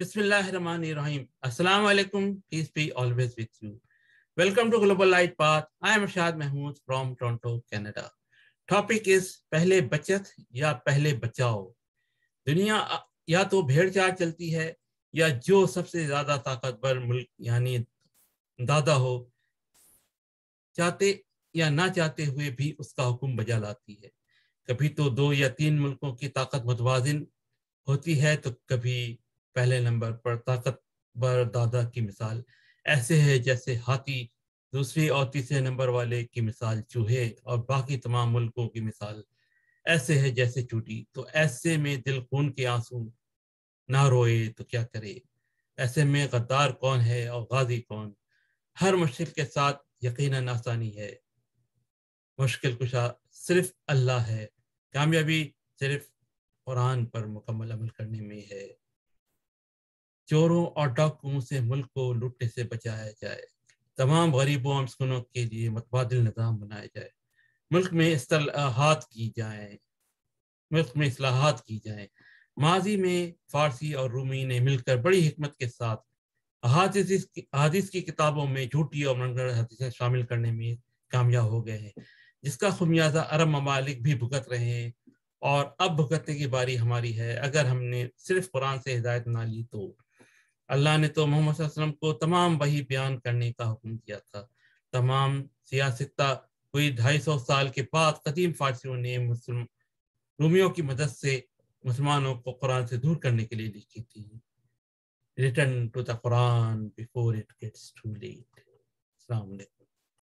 Bismillahirrahmanirrahim. Assalamu alaikum. Peace be always with you. Welcome to Global Light Path. I am Arshad Mahmood from Toronto, Canada. Topic is पहले बचत या पहले बचाओ. दुनिया या तो भेड़ चाल चलती है या जो सबसे ज्यादा ताकतवर मुल्क यानी दादा हो चाहते या ना चाहते हुए भी उसका हुक्म बजा लाती है. कभी तो 2 या 3 मुल्कों की ताकत मुतवाजिन होती है तो कभी पहले नंबर पर ताकतवर दादा की मिसाल ऐसे है जैसे हाथी, दूसरे और तीसरे नंबर वाले की मिसाल चूहे और बाकी तमाम मुल्कों की मिसाल ऐसे है जैसे चूटी. तो ऐसे में दिल खून के आंसू ना रोए तो क्या करे. ऐसे में गद्दार कौन है और गाजी कौन. हर मुश्किल के साथ यकीनन आसानी है. मुश्किल कुशा सिर्फ अल्लाह है. कामयाबी सिर्फ कुरान पर मुकम्मल अमल करने में है. चोरों और डाकुओं से मुल्क को लूटने से बचाया जाए. तमाम गरीबों और मिस्किनों के लिए मुतबादिल निज़ाम बनाया जाए. मुल्क में इस्लाहात की जाए. माजी में फारसी और रूमी ने मिलकर बड़ी हिकमत के साथ अहादीस की किताबों में झूठी और मनगढ़ंत हदीसें शामिल करने में कामयाब हो गए हैं, जिसका खुमियाजा अरब ममालिक भी भुगत रहे हैं और अब भुगतने की बारी हमारी है. अगर हमने सिर्फ कुरान से हिदायत ना ली तो अल्लाह ने तो मोहम्मद सल्लल्लाहु अलैहि वसल्लम को तमाम वही बयान करने का हुक्म दिया था. तमाम सियासत हुई 250 साल के बाद कदीम फारसियों ने रूमियों की मदद से मुसलमानों को कुरान से दूर करने के लिए लिखी थी. Return to the Quran before it gets too late. Assalamu alaikum.